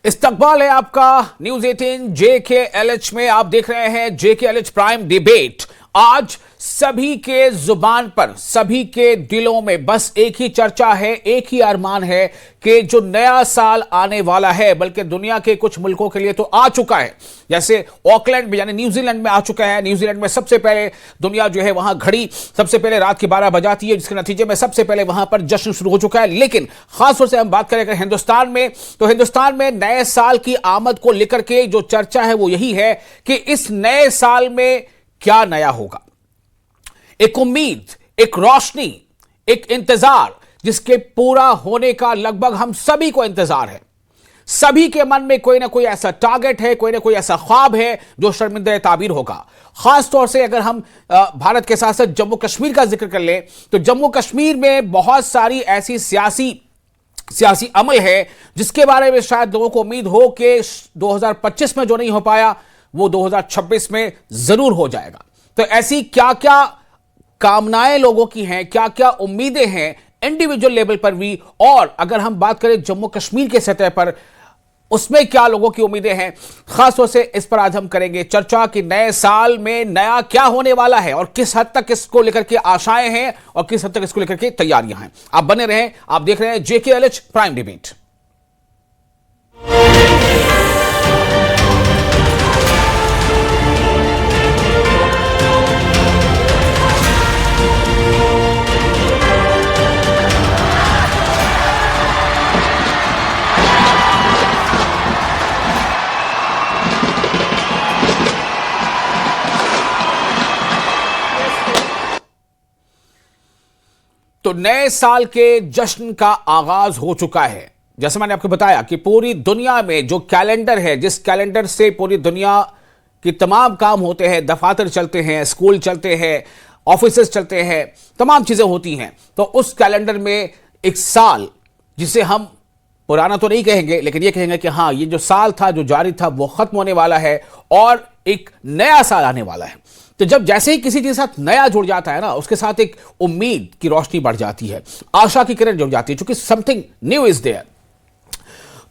इस्तकबाल है आपका न्यूज 18 JKLH में। आप देख रहे हैं JKLH प्राइम डिबेट। आज सभी के जुबान पर, सभी के दिलों में बस एक ही चर्चा है, एक ही अरमान है कि जो नया साल आने वाला है, बल्कि दुनिया के कुछ मुल्कों के लिए तो आ चुका है, जैसे ऑकलैंड में यानी न्यूजीलैंड में आ चुका है। न्यूजीलैंड में सबसे पहले दुनिया जो है वहां घड़ी सबसे पहले रात की 12 बजाती है, जिसके नतीजे में सबसे पहले वहां पर जश्न शुरू हो चुका है। लेकिन खासतौर से हम बात करें अगर हिंदुस्तान में, तो हिंदुस्तान में नए साल की आमद को लेकर के जो चर्चा है वो यही है कि इस नए साल में क्या नया होगा। एक उम्मीद, एक रोशनी, एक इंतजार जिसके पूरा होने का लगभग हम सभी को इंतजार है। सभी के मन में कोई ना कोई ऐसा टारगेट है, कोई ना कोई ऐसा ख्वाब है जो शर्मिंदा ताबीर होगा। खास तौर से अगर हम भारत के साथ साथ जम्मू कश्मीर का जिक्र कर लें, तो जम्मू कश्मीर में बहुत सारी ऐसी सियासी अमल है जिसके बारे में शायद लोगों को उम्मीद हो कि 2025 में जो नहीं हो पाया वो 2026 में जरूर हो जाएगा। तो ऐसी क्या क्या कामनाएं लोगों की हैं, क्या क्या उम्मीदें हैं इंडिविजुअल लेवल पर भी, और अगर हम बात करें जम्मू कश्मीर के सतह पर उसमें क्या लोगों की उम्मीदें हैं, खासतौर से इस पर आज हम करेंगे चर्चा कि नए साल में नया क्या होने वाला है और किस हद तक इसको लेकर के आशाएं हैं और किस हद तक इसको लेकर के तैयारियां हैं। आप बने रहें, आप देख रहे हैं JKLH प्राइम डिबेट। तो नए साल के जश्न का आगाज हो चुका है। जैसे मैंने आपको बताया कि पूरी दुनिया में जो कैलेंडर है, जिस कैलेंडर से पूरी दुनिया के तमाम काम होते हैं, दफातर चलते हैं, स्कूल चलते हैं, ऑफिसेस चलते हैं, तमाम चीजें होती हैं, तो उस कैलेंडर में एक साल जिसे हम पुराना तो नहीं कहेंगे लेकिन ये कहेंगे कि हाँ, ये जो साल था, जो जारी था, वो खत्म होने वाला है और एक नया साल आने वाला है। तो जब जैसे ही किसी चीज के साथ नया जुड़ जाता है ना, उसके साथ एक उम्मीद की रोशनी बढ़ जाती है, आशा की किरण जुड़ जाती है, क्योंकि समथिंग न्यू इज देयर।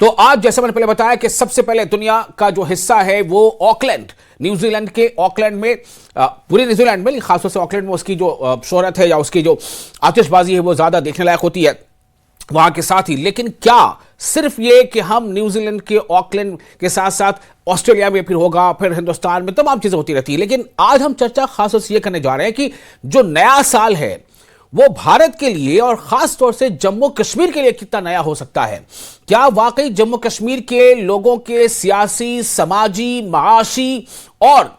तो आज जैसे मैंने पहले बताया कि सबसे पहले दुनिया का जो हिस्सा है वो ऑकलैंड, न्यूजीलैंड के ऑकलैंड में, पूरे न्यूजीलैंड में खासतौर से ऑकलैंड में उसकी जो शोहरत है या उसकी जो आतिशबाजी है वो ज्यादा देखने लायक होती है वहां के साथ ही। लेकिन क्या सिर्फ ये कि हम न्यूजीलैंड के ऑकलैंड के साथ साथ ऑस्ट्रेलिया में फिर होगा, फिर हिंदुस्तान में, तमाम चीजें होती रहती है। लेकिन आज हम चर्चा खास तौर से ये करने जा रहे हैं कि जो नया साल है वो भारत के लिए और खास तौर से जम्मू कश्मीर के लिए कितना नया हो सकता है। क्या वाकई जम्मू कश्मीर के लोगों के सियासी, समाजी, माशी और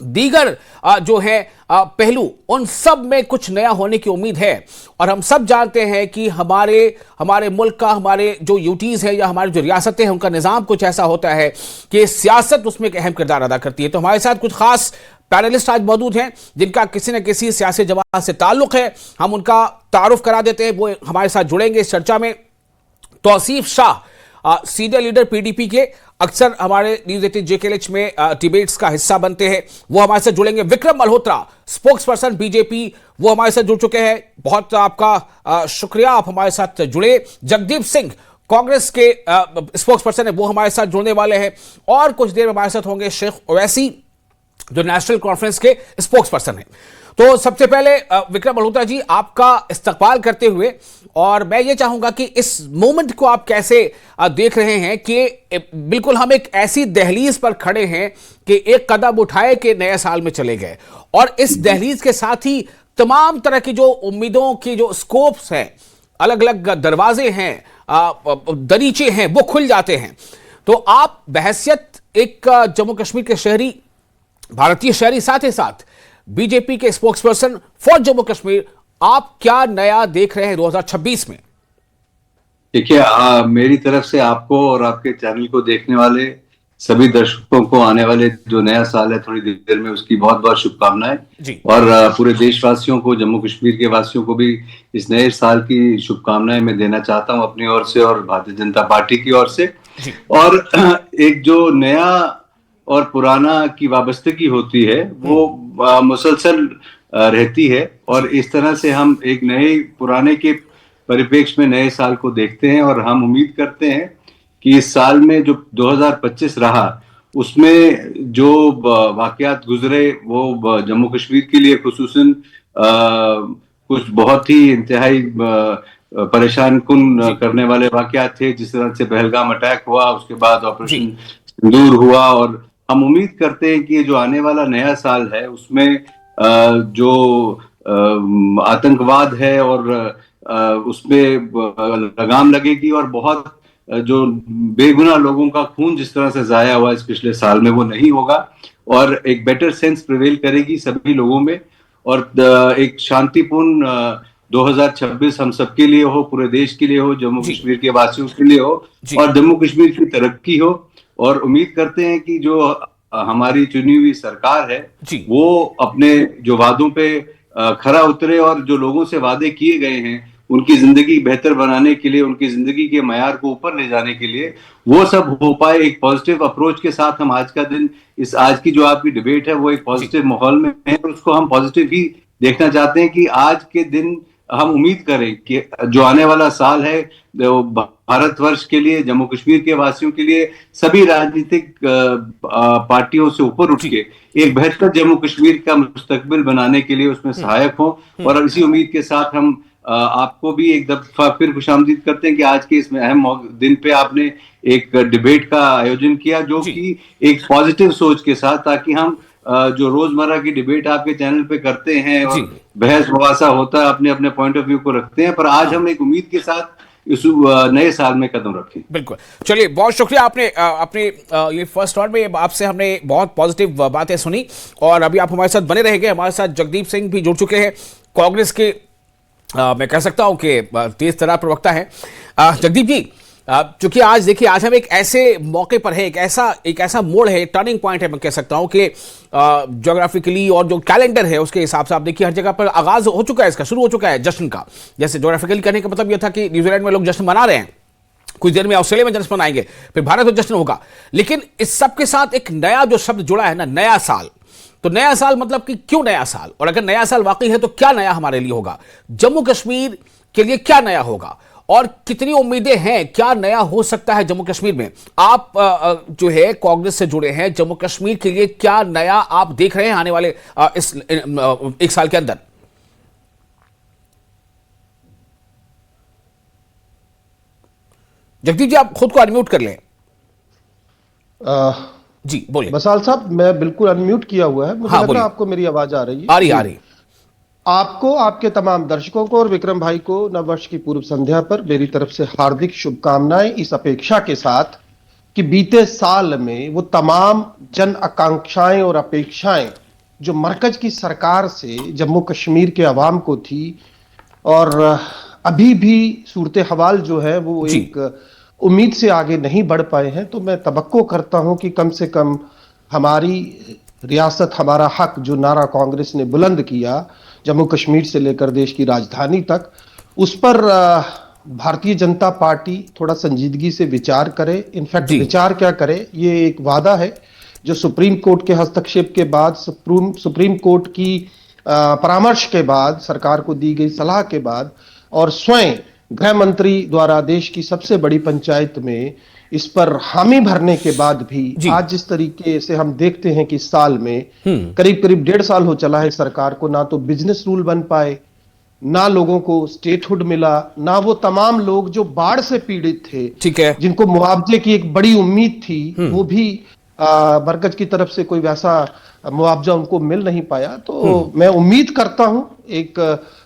दीगर जो है पहलू, उन सब में कुछ नया होने की उम्मीद है। और हम सब जानते हैं कि हमारे मुल्क का, हमारे जो यूटीज है या हमारी जो रियासतें हैं, उनका निज़ाम कुछ ऐसा होता है कि सियासत उसमें एक अहम किरदार अदा करती है। तो हमारे साथ कुछ खास पैनलिस्ट आज मौजूद हैं जिनका किसी न किसी सियासी जमात से ताल्लुक है। हम उनका तारुफ करा देते हैं, वो हमारे साथ जुड़ेंगे इस चर्चा में। Tauseef Shah, senior leader PDP के, अक्सर हमारे न्यूज 18 JKLH में डिबेट्स का हिस्सा बनते हैं, वो हमारे साथ जुड़ेंगे। Vikram Malhotra, spokes person BJP, वो हमारे साथ जुड़ चुके हैं। बहुत आपका शुक्रिया, आप हमारे साथ जुड़े। जगदीप सिंह, कांग्रेस के स्पोक्स पर्सन है, वो हमारे साथ जुड़ने वाले हैं। और कुछ देर में हमारे साथ होंगे शेख ओवैसी, जो नेशनल कॉन्फ्रेंस के स्पोक्स पर्सन है। तो सबसे पहले विक्रम मल्होत्रा जी, आपका इस्तकबाल करते हुए, और मैं ये चाहूंगा कि इस मोमेंट को आप कैसे देख रहे हैं कि बिल्कुल हम एक ऐसी दहलीज पर खड़े हैं कि एक कदम उठाए कि नए साल में चले गए, और इस दहलीज के साथ ही तमाम तरह की जो उम्मीदों की जो स्कोप्स हैं, अलग अलग दरवाजे हैं, दरीचे हैं, वो खुल जाते हैं। तो आप बहैसियत एक जम्मू कश्मीर के शहरी, भारतीय शहरी, साथ ही साथ BJP के spokes person for Jammu Kashmir, आप क्या नया देख रहे हैं 2026 में? देखिए, मेरी तरफ से आपको और आपके चैनल को देखने वाले सभी दर्शकों को आने वाले जो नया साल है थोड़ी देर में, उसकी बहुत बहुत शुभकामनाएं। और पूरे देशवासियों को, जम्मू कश्मीर के वासियों को भी इस नए साल की शुभकामनाएं मैं देना चाहता हूं अपनी ओर से और भारतीय जनता पार्टी की ओर से। और एक जो नया और पुराना की वाबस्तगी होती है वो मुसलसल रहती है, और इस तरह से हम एक नए पुराने के परिप्रेक्ष्य में नए साल को देखते हैं। और हम उम्मीद करते हैं कि इस साल में जो 2025 रहा उसमें जो वाकयात गुजरे वो जम्मू कश्मीर के लिए खुसूसन कुछ बहुत ही इंतहाई परेशान कुन करने वाले वाकयात थे। जिस तरह से पहलगाम अटैक हुआ, उसके बाद ऑपरेशन सिंदूर हुआ, और हम उम्मीद करते हैं कि जो आने वाला नया साल है उसमें जो आतंकवाद है और उसमें लगाम लगेगी, और बहुत जो बेगुनाह लोगों का खून जिस तरह से जाया हुआ इस पिछले साल में वो नहीं होगा, और एक बेटर सेंस प्रिवेल करेगी सभी लोगों में, और एक शांतिपूर्ण 2026 हम सबके लिए हो, पूरे देश के लिए हो, जम्मू कश्मीर के वासियों के लिए हो, और जम्मू कश्मीर की तरक्की हो। और उम्मीद करते हैं कि जो हमारी चुनी हुई सरकार है वो अपने जो वादों पे खरा उतरे, और जो लोगों से वादे किए गए हैं उनकी जिंदगी बेहतर बनाने के लिए, उनकी जिंदगी के मयार को ऊपर ले जाने के लिए वो सब हो पाए। एक पॉजिटिव अप्रोच के साथ हम आज का दिन, आज की जो आपकी डिबेट है वो एक पॉजिटिव माहौल में है, और उसको हम पॉजिटिव ही देखना चाहते हैं कि आज के दिन हम उम्मीद करें कि जो आने वाला साल है भारतवर्ष के लिए, जम्मू कश्मीर के वासियों के लिए, सभी राजनीतिक पार्टियों से ऊपर उठ के एक बेहतर जम्मू कश्मीर का मुस्तकबिल बनाने के लिए उसमें सहायक हो। और इसी उम्मीद के साथ हम आपको भी एक दफा फिर खुशामदीद करते हैं कि आज के इस अहम दिन पे आपने एक डिबेट का आयोजन किया, जो कि एक पॉजिटिव सोच के साथ, ताकि हम जो रोजमर्रा की डिबेट आपके चैनल पे करते हैं और बहस मुबासा होता है, अपने अपने पॉइंट ऑफ व्यू को रखते हैं, पर आज हम एक उम्मीद के साथ इस नए साल में कदम रखें। बिल्कुल, चलिए बहुत शुक्रिया। आपने अपने ये फर्स्ट राउंड में आपसे हमने बहुत पॉजिटिव बातें सुनी, और अभी आप हमारे साथ बने रहेंगे। हमारे साथ जगदीप सिंह भी जुड़ चुके हैं, कांग्रेस के मैं कह सकता हूं कि तेज तर्रार प्रवक्ता है। जगदीप जी, चूंकि आज देखिए, आज हम एक ऐसे मौके पर है, एक ऐसा मोड़ है, टर्निंग पॉइंट है, मैं कह सकता हूं कि ज्योग्राफिकली और जो कैलेंडर है उसके हिसाब से आप देखिए हर जगह पर आगाज हो चुका है, इसका शुरू हो चुका है जश्न का। जैसे ज्योग्राफिकली कहने का मतलब यह था कि न्यूजीलैंड में लोग जश्न मना रहे हैं, कुछ देर में ऑस्ट्रेलिया में जश्न मनाएंगे, फिर भारत में जश्न होगा। लेकिन इस सब के साथ एक नया जो शब्द जुड़ा है ना, नया साल। तो नया साल मतलब कि क्यों नया साल, और अगर नया साल वाकई है तो क्या नया हमारे लिए होगा, जम्मू कश्मीर के लिए क्या नया होगा, और कितनी उम्मीदें हैं, क्या नया हो सकता है जम्मू कश्मीर में। आप जो है कांग्रेस से जुड़े हैं, जम्मू कश्मीर के लिए क्या नया आप देख रहे हैं आने वाले इस एक साल के अंदर। जगदीप जी, आप खुद को अनम्यूट कर लें। जी बोलिए। बसाल साहब, मैं बिल्कुल अनम्यूट किया हुआ है, मुझे लग रहा है आपको मेरी आवाज आ रही है। आ रही। आपको, आपके तमाम दर्शकों को और विक्रम भाई को नववर्ष की पूर्व संध्या पर मेरी तरफ से हार्दिक शुभकामनाएं, इस अपेक्षा के साथ कि बीते साल में वो तमाम जन आकांक्षाएं और अपेक्षाएं जो मरकज की सरकार से जम्मू कश्मीर के अवाम को थी, और अभी भी सूरत हवाल जो है वो एक उम्मीद से आगे नहीं बढ़ पाए हैं, तो मैं तवक्को करता हूं कि कम से कम हमारी रियासत हमारा हक जो नारा कांग्रेस ने बुलंद किया जम्मू कश्मीर से लेकर देश की राजधानी तक, उस पर भारतीय जनता पार्टी थोड़ा संजीदगी से विचार करे। इनफैक्ट विचार क्या करे, ये एक वादा है जो सुप्रीम कोर्ट के हस्तक्षेप के बाद, सुप्रीम कोर्ट की परामर्श के बाद, सरकार को दी गई सलाह के बाद, और स्वयं गृह मंत्री द्वारा देश की सबसे बड़ी पंचायत में इस पर हामी भरने के बाद भी आज जिस तरीके से हम देखते हैं कि इस साल में करीब करीब 1.5 साल हो चला है सरकार को, ना तो बिजनेस रूल बन पाए, ना लोगों को स्टेटहुड मिला, ना वो तमाम लोग जो बाढ़ से पीड़ित थे, ठीक है, जिनको मुआवजे की एक बड़ी उम्मीद थी, वो भी मरकज की तरफ से कोई वैसा मुआवजा उनको मिल नहीं पाया। तो मैं उम्मीद करता हूं एक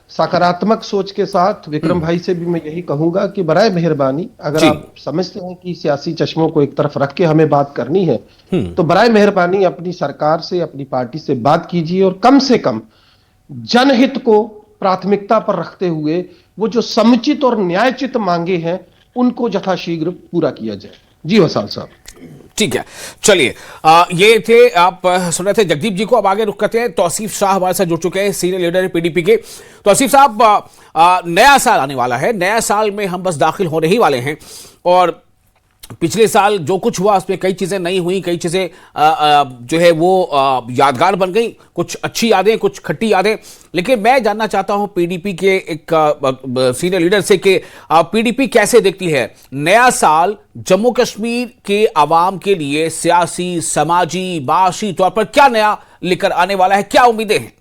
सकारात्मक सोच के साथ, विक्रम भाई से भी मैं यही कहूंगा कि बराए मेहरबानी, अगर आप समझते हैं कि सियासी चश्मों को एक तरफ रख के हमें बात करनी है, तो बराए मेहरबानी अपनी सरकार से, अपनी पार्टी से बात कीजिए, और कम से कम जनहित को प्राथमिकता पर रखते हुए वो जो समुचित और न्यायोचित मांगे हैं उनको यथाशीघ्र पूरा किया जाए। जी वसाल साहब। ठीक है, चलिए, ये थे, आप सुन रहे थे जगदीप जी को। अब आगे रुक करते हैं, तौसीफ शाह हमारे साथ जुड़ चुके हैं, सीनियर लीडर है पीडीपी के। तौसीफ साहब, नया साल आने वाला है, नया साल में हम बस दाखिल होने ही वाले हैं, और पिछले साल जो कुछ हुआ उसमें कई चीजें नहीं हुई, कई चीजें जो है वो यादगार बन गई, कुछ अच्छी यादें, कुछ खट्टी यादें। लेकिन मैं जानना चाहता हूं पीडीपी के एक सीनियर लीडर से कि पीडीपी कैसे देखती है नया साल जम्मू कश्मीर के आवाम के लिए सियासी, समाजी, माशी तौर पर क्या नया लेकर आने वाला है, क्या उम्मीदें हैं?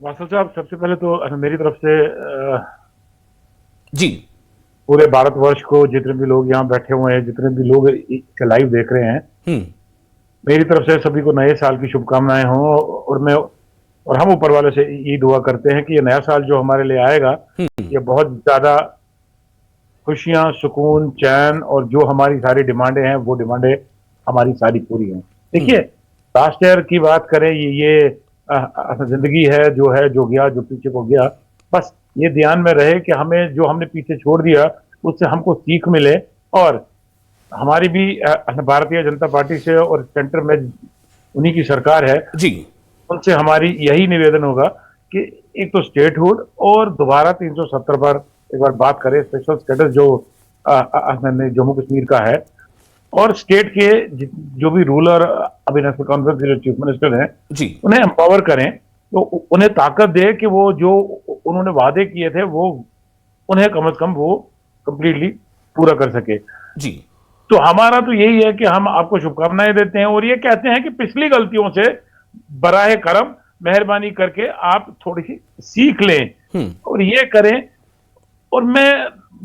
वासव साहब, सबसे पहले तो मेरी तरफ से जी, पूरे भारतवर्ष को, जितने भी लोग यहाँ बैठे हुए हैं, जितने भी लोग इसे लाइव देख रहे हैं, मेरी तरफ से सभी को नए साल की शुभकामनाएं हों। और हम ऊपर वाले से ये दुआ करते हैं कि ये नया साल जो हमारे लिए आएगा, ये बहुत ज्यादा खुशियां, सुकून, चैन और जो हमारी सारी डिमांडें हैं वो डिमांडें हमारी सारी पूरी हैं। देखिए, लास्ट ईयर की बात करें, ये जिंदगी है जो गया, जो पीछे को गया, बस ये ध्यान में रहे कि हमें जो हमने पीछे छोड़ दिया उससे हमको सीख मिले। और हमारी भी भारतीय जनता पार्टी से और सेंटर में उन्हीं की सरकार है जी, उनसे हमारी यही निवेदन होगा कि एक तो स्टेटहुड और दोबारा 370 पर एक बार बात करें, स्पेशल स्टेटस जो जम्मू कश्मीर का है, और स्टेट के जो भी रूलर अभी नेशनल कॉन्फ्रेंस के जो चीफ मिनिस्टर हैं जी, उन्हें एम्पावर करें, तो उन्हें ताकत दे कि वो जो उन्होंने वादे किए थे वो उन्हें कम से कम वो कंप्लीटली पूरा कर सके जी। तो हमारा तो यही है कि हम आपको शुभकामनाएं देते हैं और ये कहते हैं कि पिछली गलतियों से बराए करम मेहरबानी करके आप थोड़ी सी सीख लें और ये करें। और मैं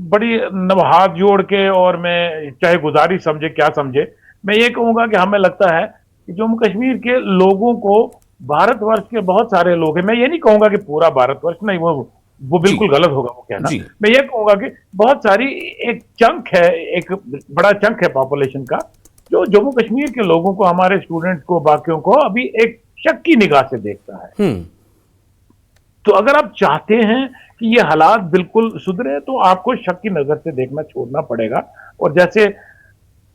बड़ी हाथ जोड़ के, और मैं चाहे गुजारिश समझे क्या समझे, मैं ये कहूंगा कि हमें लगता है कि जम्मू कश्मीर के लोगों को, भारतवर्ष के बहुत सारे लोग हैं, मैं ये नहीं कहूंगा कि पूरा भारतवर्ष, नहीं, वो बिल्कुल गलत होगा वो कहना। मैं ये कहूंगा कि बहुत सारी एक चंक है, एक बड़ा चंक है पॉपुलेशन का, जो जम्मू कश्मीर के लोगों को, हमारे स्टूडेंट्स को, बाकियों को अभी एक शक की निगाह से देखता है। तो अगर आप चाहते हैं कि ये हालात बिल्कुल सुधरे तो आपको शक की नजर से देखना छोड़ना पड़ेगा। और जैसे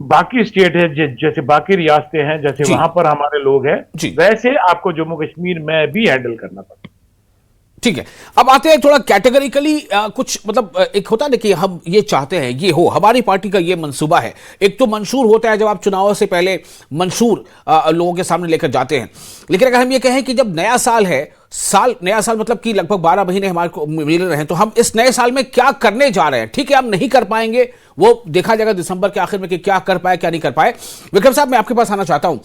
बाकी स्टेट है, जैसे बाकी रियासतें हैं, जैसे वहां पर हमारे लोग हैं, वैसे आपको जम्मू कश्मीर में भी हैंडल करना पड़ेगा। ठीक है, अब आते हैं थोड़ा कैटेगरिकली, कुछ मतलब एक होता है ना कि हम ये चाहते हैं ये हो, हमारी पार्टी का ये मंसूबा है। एक तो मंशूर होता है जब आप चुनाव से पहले मंशूर लोगों के सामने लेकर जाते हैं, लेकिन अगर हम ये कहें कि जब नया साल है, नया साल मतलब कि लगभग 12 महीने हमारे को मिल रहे हैं, तो हम इस नए साल में क्या करने जा रहे हैं? ठीक है, हम नहीं कर पाएंगे, वो देखा जाएगा दिसंबर के आखिर में कि क्या कर पाए क्या नहीं कर पाए। विक्रम साहब, मैं आपके पास आना चाहता हूं।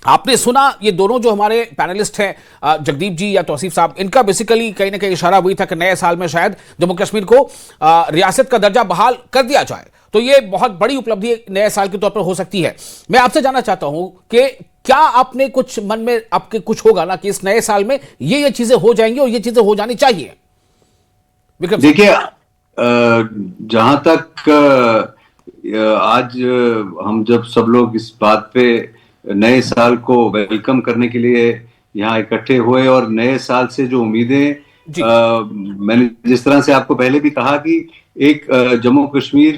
आपने सुना ये दोनों जो हमारे पैनलिस्ट हैं, जगदीप जी या तौसीफ साहब, इनका बेसिकली कहीं ना कहीं इशारा हुई था कि नए साल में शायद जम्मू कश्मीर को रियासत का दर्जा बहाल कर दिया जाए। तो ये बहुत बड़ी उपलब्धि नए साल के तौर पर हो सकती है। मैं आपसे जानना चाहता हूं कि क्या आपने कुछ मन में आपके कुछ होगा ना कि इस नए साल में ये चीजें हो जाएंगी और ये चीजें हो जानी चाहिए? विक्रम, देखिए, जहां तक आज हम जब सब लोग इस बात पे नए साल को वेलकम करने के लिए यहाँ इकट्ठे हुए और नए साल से जो उम्मीदें, मैंने जिस तरह से आपको पहले भी कहा कि एक जम्मू कश्मीर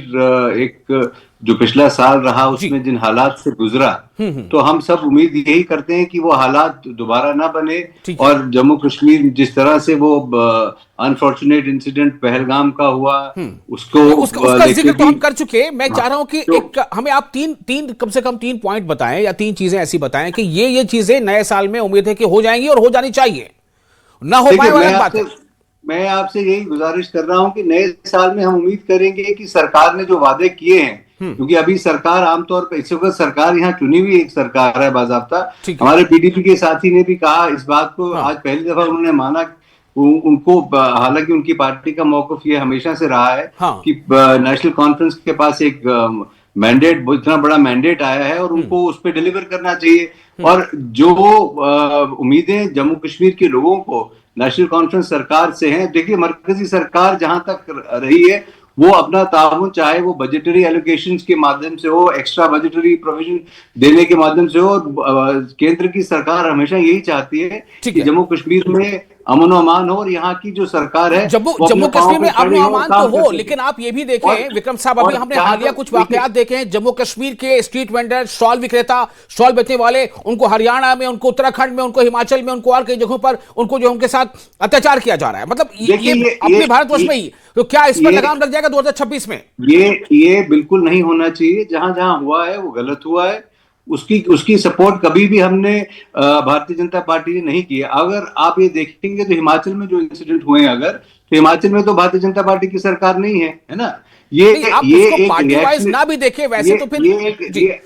एक जो पिछला साल रहा उसमें जिन हालात से गुजरा, तो हम सब उम्मीद यही करते हैं कि वो हालात दोबारा ना बने और जम्मू कश्मीर जिस तरह से वो अनफॉर्चुनेट इंसिडेंट पहलगाम का हुआ उसका जिक्र तो हम कर चुके। मैं चाह रहा हूं कि एक हमें आप तीन कम से कम 3 पॉइंट बताएं या 3 चीजें ऐसी बताएं कि ये चीजें नए साल में उम्मीद है कि हो जाएंगी और हो जानी चाहिए, ना हो पाए वाली बात है। मैं आपसे यही गुजारिश कर रहा हूं कि नए साल में हम उम्मीद करेंगे कि सरकार ने जो वादे किए हैं, क्योंकि अभी सरकार आमतौर पर इस वक्त सरकार यहाँ चुनी हुई एक सरकार है बाज़ाब्ता। हमारे पीडीपी के साथी ने भी कहा इस बात को, आज पहली दफा उन्होंने माना, उनको, हालांकि उनकी पार्टी का मौक़िफ़ ये हमेशा से रहा है कि नेशनल कॉन्फ्रेंस के पास एक मैंडेट, इतना बड़ा मैंडेट आया है और उनको उस पर डिलीवर करना चाहिए। और जो उम्मीदें जम्मू कश्मीर के लोगों को नेशनल कॉन्फ्रेंस सरकार से हैं, देखिए मरकजी सरकार जहां तक रही है वो अपना ताउन, चाहे वो बजटरी एलोकेशंस के माध्यम से हो, एक्स्ट्रा बजटरी प्रोविजन देने के माध्यम से हो, केंद्र की सरकार हमेशा यही चाहती है कि जम्मू कश्मीर में अमन अमान हो और यहाँ की जो सरकार है जम्मू कश्मीर में अमन अमान तो हो, लेकिन आप ये भी देखें विक्रम साहब, अभी हमने हालिया कुछ वाकयात देखे हैं। जम्मू कश्मीर के स्ट्रीट वेंडर, स्टॉल विक्रेता, स्टॉल बेचने वाले, उनको हरियाणा में, उनको उत्तराखंड में, उनको हिमाचल में, उनको और कई जगहों पर उनको जो उनके साथ अत्याचार किया जा रहा है। मतलब ये अपने भारतवर्ष में ही, तो क्या इस पर लगाम लग जाएगा 2026 में? ये बिल्कुल नहीं होना चाहिए। जहां जहां हुआ है वो गलत हुआ है, उसकी सपोर्ट कभी भी हमने भारतीय जनता पार्टी ने नहीं की है। अगर आप ये देखेंगे तो हिमाचल में जो इंसिडेंट हुए हैं, अगर तो हिमाचल में तो भारतीय जनता पार्टी की सरकार नहीं है ना। आप उसको पार्टी वाइज ना भी देखें वैसे तो फिर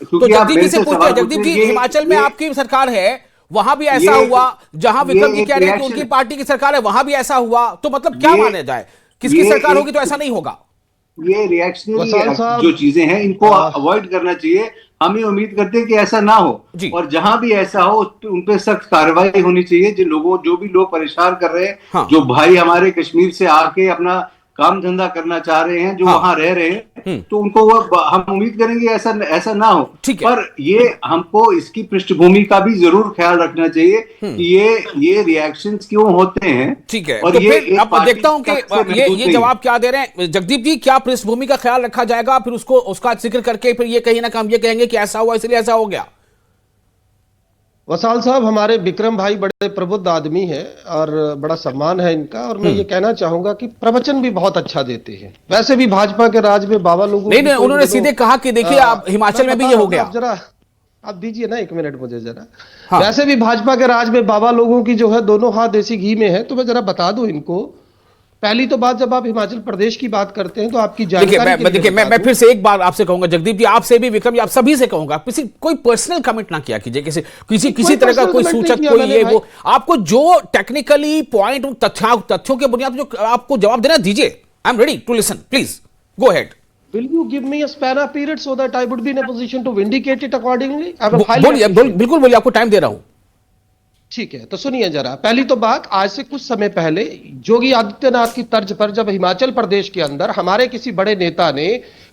तो जगदीप जी से पूछते हैं, जगदीप जी हिमाचल में आपकी सरकार है, वहां भी ऐसा हुआ, जहां विक्रम जी कह रहे हैं कि उनकी पार्टी की सरकार है वहां भी ऐसा हुआ, तो मतलब क्या माना जाए, किसकी सरकार होगी तो ऐसा नहीं होगा? ये रिएक्शनरी जो चीजें हैं इनको अवॉइड करना चाहिए। हम ये उम्मीद करते हैं कि ऐसा ना हो, और जहां भी ऐसा हो उन पे सख्त कार्रवाई होनी चाहिए। जो भी लोग परेशान कर रहे हैं, हाँ। जो भाई हमारे कश्मीर से आके अपना काम धंधा करना चाह रहे हैं, जो वहां रह रहे हैं, तो उनको हम उम्मीद करेंगे ऐसा ना हो। पर ये हमको इसकी पृष्ठभूमि का भी जरूर ख्याल रखना चाहिए कि ये रिएक्शंस क्यों होते हैं। ठीक है, और तो ये अब देखता हूं कि ये जवाब क्या दे रहे हैं जगदीप जी। क्या पृष्ठभूमि का ख्याल रखा जाएगा, फिर उसका जिक्र करके फिर ये कहीं ना कहीं ये कहेंगे कि ऐसा हुआ इसलिए ऐसा हो गया? वसाल साहब, हमारे विक्रम भाई बड़े प्रबुद्ध आदमी हैं और बड़ा सम्मान है इनका, और मैं ये कहना चाहूंगा कि प्रवचन भी बहुत अच्छा देते हैं। वैसे भी भाजपा के राज में बाबा लोगों नहीं, उन्होंने सीधे कहा कि देखिए आप हिमाचल में भी ये हो गया। जरा आप दीजिए ना 1 मिनट मुझे जरा। हाँ। वैसे भी भाजपा के राज में बाबा लोगों की जो है दोनों हाथ देसी घी में है, तो मैं जरा बता दूं इनको। पहली तो बात, जब आप हिमाचल प्रदेश की बात करते हैं तो आपकी जानकारी देखिए मैं फिर से एक बार आपसे कहूंगा जगदीप जी, आपसे भी विक्रम जी, आप सभी से कहूंगा, कोई पर्सनल कमेंट ना किया कीजिए, किसी तरह का कोई सूचक, कोई ये वो, आपको जो टेक्निकली पॉइंट तथ्यों के बुनियाद जो आपको जवाब देना दीजिए। I am ready to listen, please go ahead. Will you give me a span of period so that I would be in a position to vindicate it accordingly? बिल्कुल बोलिए, आपको टाइम दे रहा हूं। ठीक है, तो सुनिए जरा। पहली तो बात, आज से कुछ समय पहले योगी आदित्यनाथ की तर्ज पर जब हिमाचल प्रदेश के अंदर हमारे किसी बड़े नेता ने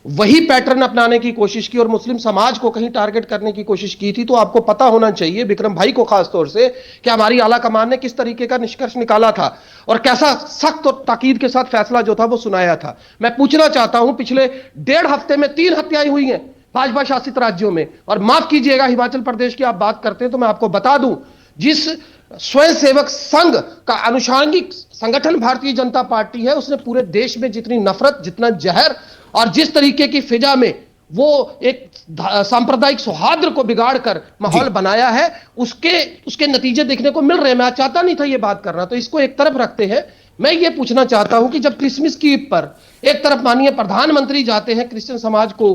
वही पैटर्न अपनाने की कोशिश की और मुस्लिम समाज को कहीं टारगेट करने की कोशिश की थी, तो आपको पता होना चाहिए विक्रम भाई को खास तौर से कि हमारी आला कमान ने किस तरीके का निष्कर्ष निकाला था और कैसा सख्त और ताकीद के साथ फैसला जो था वो सुनाया था। मैं पूछना चाहता हूं, पिछले 1.5 हफ्ते में 3 हत्याएं हुई हैं भाजपा शासित राज्यों में, और माफ कीजिएगा हिमाचल प्रदेश की आप बात करते हैं तो मैं आपको बता दूं, जिस स्वयंसेवक संघ का अनुषांगिक संगठन भारतीय जनता पार्टी है, उसने पूरे देश में जितनी नफरत, जितना जहर और जिस तरीके की फिजा में वो एक सांप्रदायिक सौहार्द को बिगाड़कर माहौल बनाया है, उसके नतीजे देखने को मिल रहे हैं। मैं चाहता नहीं था ये बात करना, तो इसको एक तरफ रखते हैं। मैं ये पूछना चाहता हूं कि जब क्रिसमस की ईद पर एक तरफ माननीय प्रधानमंत्री जाते हैं क्रिश्चियन समाज को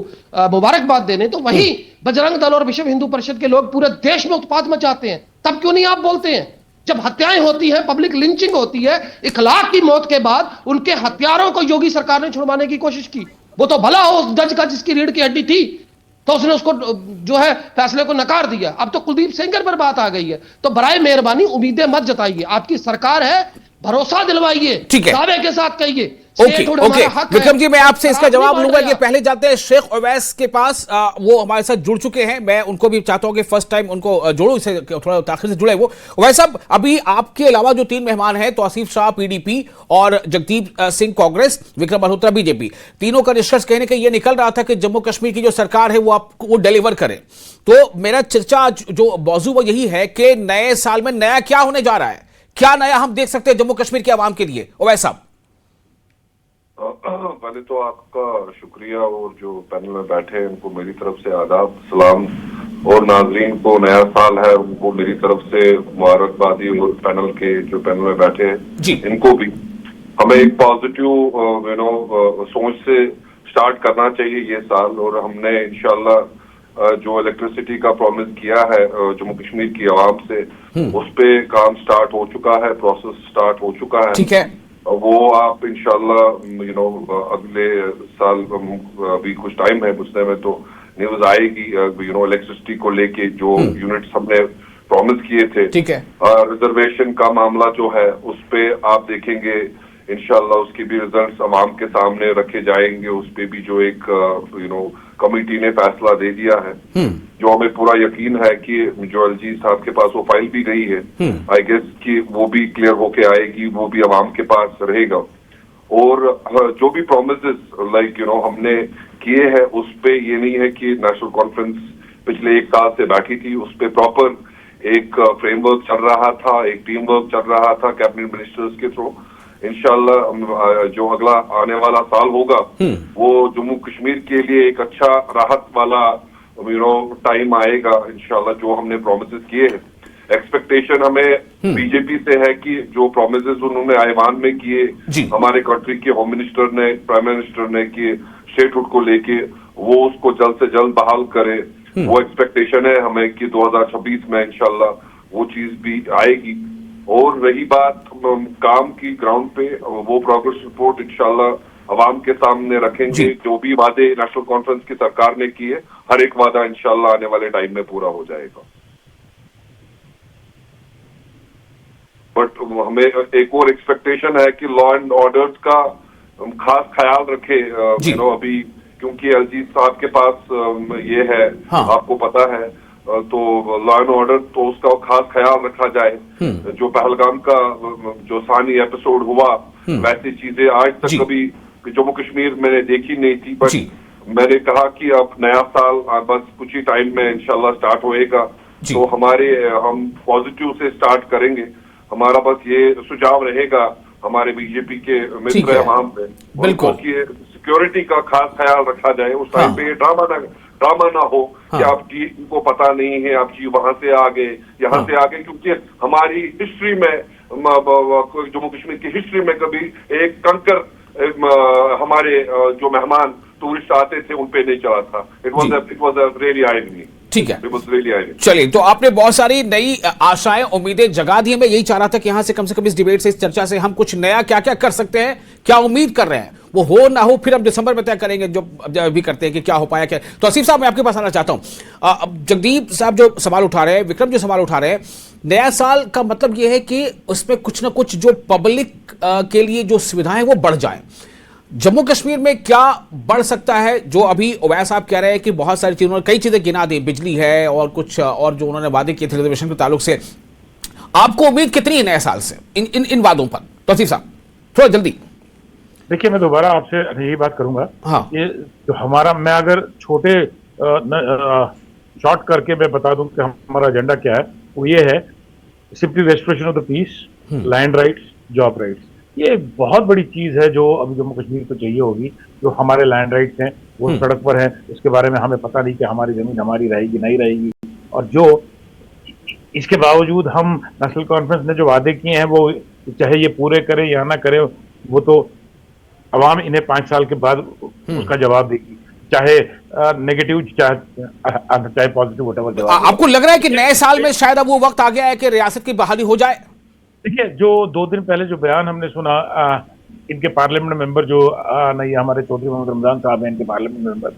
मुबारकबाद देने, तो वहीं बजरंग दल और विश्व हिंदू परिषद के लोग पूरे देश में उत्पात मचाते हैं, तब क्यों नहीं आप बोलते हैं? जब हत्याएं होती हैं, पब्लिक लिंचिंग होती है, इखलाक की मौत के बाद उनके हत्यारों को योगी सरकार ने छुड़वाने की कोशिश की। वो तो भला हो उस जज का जिसकी रीढ़ की हड्डी थी, तो उसने उसको जो है फैसले को नकार दिया। अब तो कुलदीप सेंगर पर बात आ गई है, तो बराए मेहरबानी उम्मीदें मत जताइए। आपकी सरकार है, भरोसा दिलवाइए, दावे के साथ कहिए। ओके विक्रम जी, मैं आपसे इसका जवाब लूंगा। ये पहले जाते हैं शेख उवैस के पास, वो हमारे साथ जुड़ चुके हैं। मैं उनको भी चाहता हूं कि फर्स्ट टाइम उनको जोड़ो, इसे थोड़ा ताखिर से जुड़े वो। उवैस साहब, अभी आपके अलावा जो 3 मेहमान हैं, तौसीफ शाह पीडीपी और जगदीप सिंह कांग्रेस, विक्रम मल्होत्रा बीजेपी, तीनों का निष्कर्ष कहने का ये निकल रहा था कि जम्मू कश्मीर की जो सरकार है वो आपको डिलीवर करे। तो मेरा चर्चा जो मौजू वो यही है कि नए साल में नया क्या होने जा रहा है, क्या नया हम देख सकते हैं जम्मू कश्मीर के आवाम के लिए? उवैस साहब, पहले तो आपका शुक्रिया, और जो पैनल में बैठे हैं उनको मेरी तरफ से आदाब सलाम, और नाजरीन को नया साल है उनको मेरी तरफ से मुबारकबादी, और पैनल के जो पैनल में बैठे हैं इनको भी। हमें एक पॉजिटिव सोच से स्टार्ट करना चाहिए ये साल, और हमने इंशाल्लाह जो इलेक्ट्रिसिटी का प्रॉमिस किया है जम्मू कश्मीर की आवाम से, उस पे काम स्टार्ट हो चुका है, प्रोसेस स्टार्ट हो चुका है। ठीक है, वो आप इंशाल्लाह अगले साल, अभी कुछ टाइम है उसने में, तो न्यूज आएगी इलेक्ट्रिसिटी को लेके जो यूनिट्स हमने प्रॉमिस किए थे। ठीक है, रिजर्वेशन का मामला जो है उस पे आप देखेंगे इंशाल्लाह उसकी भी रिजल्ट्स आवाम के सामने रखे जाएंगे। उस पे भी जो एक कमेटी ने फैसला दे दिया है, जो हमें पूरा यकीन है कि जो एलजी साहब के पास वो फाइल भी गई है, आई गेस कि वो भी क्लियर होके आएगी, वो भी आवाम के पास रहेगा। और जो भी प्रोमिसेस लाइक हमने किए हैं उस पे ये नहीं है कि नेशनल कॉन्फ्रेंस पिछले 1 साल से बैठी थी, उस पे प्रॉपर एक फ्रेमवर्क चल रहा था, एक टीम वर्क चल रहा था कैबिनेट मिनिस्टर्स के थ्रू। इंशाल्लाह जो अगला आने वाला साल होगा वो जम्मू कश्मीर के लिए एक अच्छा राहत वाला टाइम आएगा इंशाल्लाह, जो हमने प्रोमिसेस किए हैं। एक्सपेक्टेशन हमें बीजेपी से है कि जो प्रोमिसेस उन्होंने आईवान में किए, हमारे कंट्री के होम मिनिस्टर ने, प्राइम मिनिस्टर ने किए स्टेटहुड को लेके, वो उसको जल्द से जल्द बहाल करे। वो एक्सपेक्टेशन है हमें कि 2026 में इंशाल्लाह वो चीज भी आएगी। और रही बात काम की ग्राउंड पे, वो प्रोग्रेस रिपोर्ट इंशाल्लाह अवाम के सामने रखेंगे। जो भी वादे नेशनल कॉन्फ्रेंस की सरकार ने किए, हर एक वादा इंशाल्लाह आने वाले टाइम में पूरा हो जाएगा। बट हमें एक और एक्सपेक्टेशन है कि लॉ एंड ऑर्डर का खास ख्याल रखे अभी, क्योंकि एलजी साहब के पास ये है, आपको पता है, तो लॉ एंड ऑर्डर तो उसका खास ख्याल रखा जाए। जो पहलगाम का जो सानी एपिसोड हुआ, वैसी चीजें आज तक कभी जम्मू कश्मीर मैंने देखी नहीं थी। बट मैंने कहा कि अब नया साल बस कुछ ही टाइम में इंशाल्लाह स्टार्ट होएगा, तो हम पॉजिटिव से स्टार्ट करेंगे। हमारा बस ये सुझाव रहेगा हमारे बीजेपी के मित्र हैं वहां पे, बिल्कुल, कि सिक्योरिटी का खास ख्याल रखा जाए। उस टाइम पे ड्रामा ना हो कि आप जी को पता नहीं है, आप जी वहां से आ गए, यहाँ से आ गए, क्योंकि हमारी हिस्ट्री में, जम्मू कश्मीर की हिस्ट्री में कभी एक कंकर हमारे जो मेहमान टूरिस्ट आते थे उन पे नहीं चला था। It was a really irony. ठीक है, चलिए, तो आपने बहुत सारी नई आशाएं, उम्मीदें जगा दी। मैं यही चाह रहा था कि यहां से कम इस डिबेट से, इस चर्चा से हम कुछ नया क्या क्या कर सकते हैं, क्या उम्मीद कर रहे हैं, वो हो ना हो फिर हम दिसंबर में तय करेंगे, जो भी करते हैं कि क्या हो पाया क्या। तो आसिफ साहब, मैं आपके पास आना चाहता हूं। जगदीप साहब जो सवाल उठा रहे हैं, विक्रम जो सवाल उठा रहे हैं, नया साल का मतलब यह है कि उसमें कुछ ना कुछ जो पब्लिक के लिए जो सुविधाएं वो बढ़ जाए। जम्मू कश्मीर में क्या बढ़ सकता है? जो अभी उवैस साहब कह रहे हैं कि बहुत सारी चीजों, कई चीजें गिना दी, बिजली है और कुछ और जो उन्होंने वादे किए थे रिजर्वेशन के ताल्लुक से, आपको उम्मीद कितनी है नए साल से इन वादों पर? तो आसिफ साहब थोड़ा जल्दी। देखिए, मैं दोबारा आपसे यही बात करूंगा। ये जो हमारा, मैं अगर छोटे शॉर्ट करके मैं बता दूं कि हमारा एजेंडा क्या है, वो ये है simply restoration of the peace, land rights, job rights. ये एक बहुत बड़ी चीज है जो अभी जम्मू कश्मीर को चाहिए होगी। जो हमारे लैंड राइट्स हैं वो सड़क पर हैं, उसके बारे में हमें पता नहीं कि हमारी जमीन हमारी रहेगी नहीं रहेगी। और जो इसके बावजूद हम नेशनल कॉन्फ्रेंस ने जो वादे किए हैं वो चाहे ये पूरे करे या ना करे, वो तो अवाम इन्हें 5 साल के बाद उसका जवाब देगी, चाहे नेगेटिव चाहे पॉजिटिव, व्हाटएवर जवाब। आपको लग रहा है कि नए साल में शायद अब वो वक्त आ गया है कि रियासत की बहाली हो जाए? देखिए, जो 2 दिन पहले जो बयान हमने सुना, इनके पार्लियामेंट मेंबर जो नहीं, हमारे चौधरी मोहम्मद रमजान साहब हैं, इनके पार्लियामेंट मेंबर,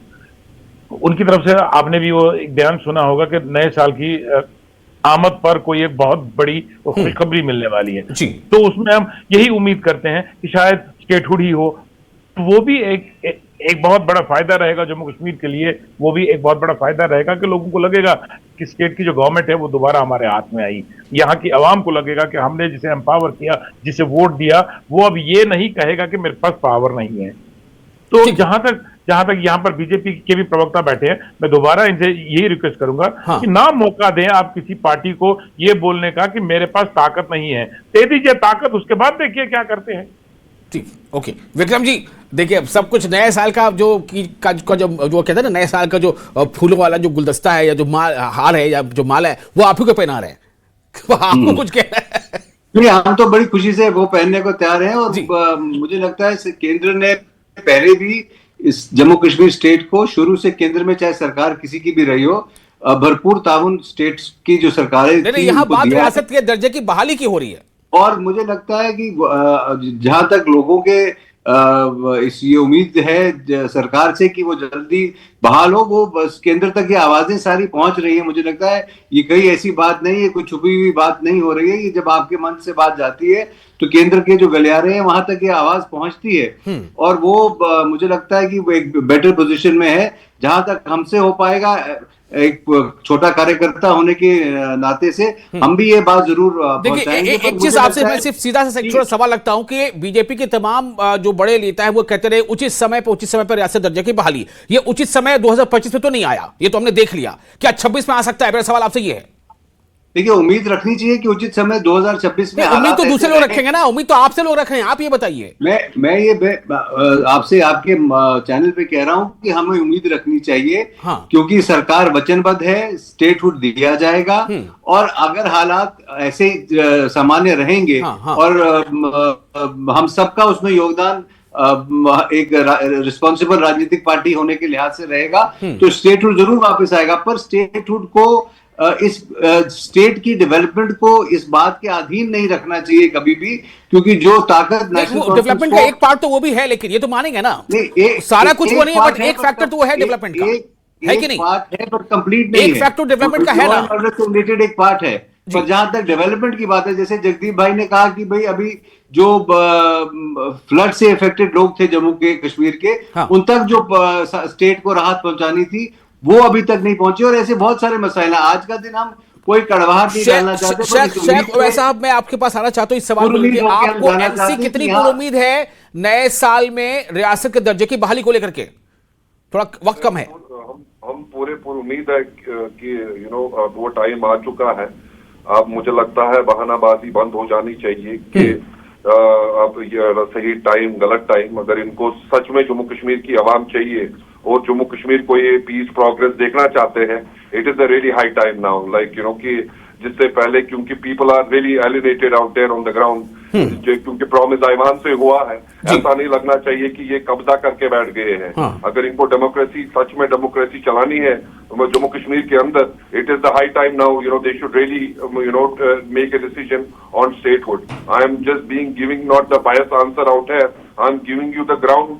उनकी तरफ से आपने भी वो एक बयान सुना होगा कि नए साल की आमद पर कोई एक बहुत बड़ी खुशखबरी मिलने वाली है। तो उसमें हम यही उम्मीद करते हैं कि शायद स्टेटहुड ही हो, तो वो भी एक बहुत बड़ा फायदा रहेगा जम्मू कश्मीर के लिए। वो भी एक बहुत बड़ा फायदा रहेगा कि लोगों को लगेगा कि स्टेट की जो गवर्नमेंट है वो दोबारा हमारे हाथ में आई। यहाँ की आवाम को लगेगा कि हमने जिसे एम्पावर किया, जिसे वोट दिया, वो अब ये नहीं कहेगा कि मेरे पास पावर नहीं है। तो जहां तक यहाँ पर बीजेपी के भी प्रवक्ता बैठे हैं, मैं दोबारा इनसे यही रिक्वेस्ट करूंगा कि ना मौका दें आप किसी पार्टी को ये बोलने का कि मेरे पास ताकत नहीं है। दे दीजिए ताकत, उसके बाद देखिए क्या करते हैं। ठीक, ओके। विक्रम जी, देखिए, सब कुछ नए साल का जो कहते हैं ना, नए साल का जो फूलों वाला जो गुलदस्ता है या जो हार है या जो माला है, वो आप ही को पहना रहे हैं। आपको कुछ कहना है? नहीं, हम तो बड़ी खुशी से वो पहनने को तैयार हैं। और मुझे लगता है केंद्र ने पहले भी इस जम्मू कश्मीर स्टेट को शुरू से, केंद्र में चाहे सरकार किसी की भी रही हो, भरपूर ताउन स्टेट्स की जो सरकारें थी, यहाँ बात रियासत के दर्जे की बहाली की हो रही है। और मुझे लगता है कि जहां तक लोगों के ये उम्मीद है सरकार से कि वो जल्दी बहाल हो। वो बस केंद्र तक ये आवाजें सारी पहुंच रही है। मुझे लगता है ये कहीं ऐसी बात नहीं है, कोई छुपी हुई बात नहीं हो रही है। ये जब आपके मन से बात जाती है तो केंद्र के जो गलियारे हैं वहां तक ये आवाज पहुंचती है, और वो मुझे लगता है कि वो एक बेटर पोजीशन में है। जहां तक हमसे हो पाएगा, एक छोटा कार्यकर्ता होने के नाते से हम भी ये बात जरूर देखिए, एक चीज आपसे मैं सिर्फ सीधा सा सेक्चुअल सवाल लगता हूं कि बीजेपी के तमाम जो बड़े नेता है वो कहते रहे उचित समय पर रियासत दर्जे की बहाली। ये उचित समय 2025 में तो नहीं आया, ये तो हमने देख लिया। क्या 26 में आ सकता है? मेरा सवाल आपसे ये है। देखिए, उम्मीद रखनी चाहिए कि उचित समय 2026 में। उम्मीद तो दूसरे लोग रखेंगे ना, उम्मीद तो आपसे लोग रख रहे हैं। आप ये बताइए। मैं ये आपसे आपके चैनल पे कह रहा हूं कि हमें उम्मीद रखनी चाहिए। हाँ। क्योंकि सरकार वचनबद्ध है, स्टेटहुड दिया जाएगा, और अगर हालात ऐसे सामान्य रहेंगे, हाँ। और हम सबका उसमें योगदान एक रिस्पॉन्सिबल राजनीतिक पार्टी होने के लिहाज से रहेगा, तो स्टेटहुड जरूर वापस आएगा। पर स्टेटहुड को इस स्टेट की डेवलपमेंट को इस बात के अधीन नहीं रखना चाहिए कभी भी, क्योंकि जो ताकत डेवलपमेंट का एक पार्ट तो वो भी है, लेकिन ये तो मानेंगे ना सारा कुछ वो नहीं है, बट एक फैक्टर तो वो है डेवलपमेंट का, है कि नहीं? पार्ट है पर कंप्लीट नहीं है। एक फैक्टर डेवलपमेंट का है ना, रिलेटेड एक पार्ट है। पर जहां तक डेवलपमेंट की बात है, जैसे जगदीप भाई ने कहा कि भाई अभी जो फ्लड से इफेक्टेड लोग थे जम्मू के कश्मीर के, उन तक जो स्टेट को राहत पहुंचानी थी वो अभी तक नहीं पहुंची, और ऐसे बहुत सारे मसाइल हैं। आज का दिन हम कोई कड़वाहट नहीं डालना चाहते। शेख साहब, मैं आपके पास आना चाहता हूं इस सवाल को लेकर। आपको एनसी कितनी पूरी उम्मीद है नए साल में रियासत के दर्जे की बहाली को लेकर के? थोड़ा वक्त कम है। हम पूरी उम्मीद है कि वो टाइम आ चुका है। अब मुझे लगता है बहानाबाजी बंद हो जानी चाहिए कि अब ये सही टाइम गलत टाइम। अगर इनको सच में जम्मू कश्मीर की आवाम चाहिए और जम्मू कश्मीर को ये पीस प्रोग्रेस देखना चाहते हैं, it is a really high time now, like कि जिससे पहले, क्योंकि people are really alienated out there on the ground, क्योंकि प्रॉमिस आईवान से हुआ है। ऐसा नहीं लगना चाहिए कि ये कब्जा करके बैठ गए हैं। अगर इनको डेमोक्रेसी, सच में डेमोक्रेसी चलानी है जम्मू कश्मीर के अंदर, it is the high time now, they should really make a decision on statehood. I am just giving not the bias answer out here, I am giving you the ground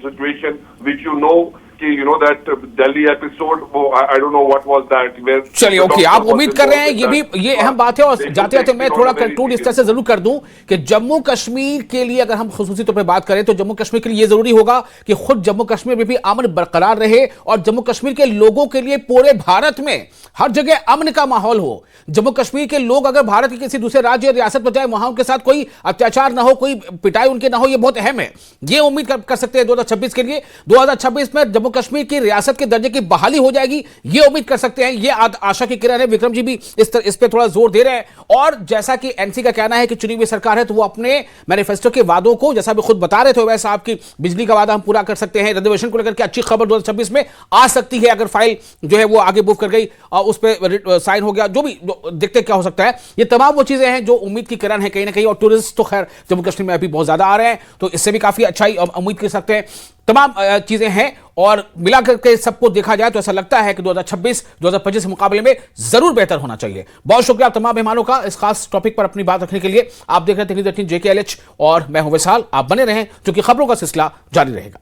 situation which you know कि that Delhi episode, I don't know what was that. चलिए, okay, आप उम्मीद कर रहे हैं, ये अहम बात है। और जाते जाते मैं थोड़ा कंक्लूड इस तरह से जरूर कर दूं कि जम्मू कश्मीर के लिए अगर हम खुसूसी तौर पे बात करें तो जम्मू कश्मीर के लिए ये जरूरी होगा कि खुद जम्मू कश्मीर में भी अमन बरकरार रहे, और जम्मू कश्मीर के लोगों के लिए पूरे भारत में हर जगह अमन का माहौल हो। जम्मू कश्मीर के लोग अगर भारत के किसी दूसरे राज्य या रियासत में जाए, वहां उनके साथ कोई अत्याचार ना हो, कोई पिटाई उनके ना हो, ये बहुत अहम है। ये उम्मीद कर सकते हैं 2026 के लिए। 2026 में जम्मू कश्मीर की रियासत के दर्जे की बहाली हो जाएगी, ये उम्मीद कर सकते हैं। ये आशा की किरण है। विक्रम जी भी इस पे थोड़ा जोर दे रहे हैं। और जैसा कि एनसी का कहना है कि चुनी हुई सरकार है, तो वो अपने मैनिफेस्टो के वादों को, जैसा भी खुद बता रहे थे वैसा आपकी बिजली का वादा हम पूरा कर सकते हैं। रिजर्वेशन को लेकर के अच्छी खबर 2026 में आ सकती है, अगर फाइल जो है वो आगे मूव कर गई और उस पर साइन हो गया। जो भी देखते क्या हो सकता है, ये तमाम वो चीजें हैं जो उम्मीद की किरण है कहीं ना कहीं। और टूरिस्ट तो खैर जम्मू कश्मीर में अभी बहुत ज्यादा आ रहे हैं, तो इससे भी काफी अच्छाई उम्मीद कर सकते हैं। तमाम चीजें हैं, और मिलाकर के सबको देखा जाए तो ऐसा लगता है कि 2026 2025 के मुकाबले में जरूर बेहतर होना चाहिए। बहुत शुक्रिया तमाम मेहमानों का इस खास टॉपिक पर अपनी बात रखने के लिए। आप देख रहे थे JKLH और मैं हूं विशाल। आप बने रहें क्योंकि खबरों का सिलसिला जारी रहेगा।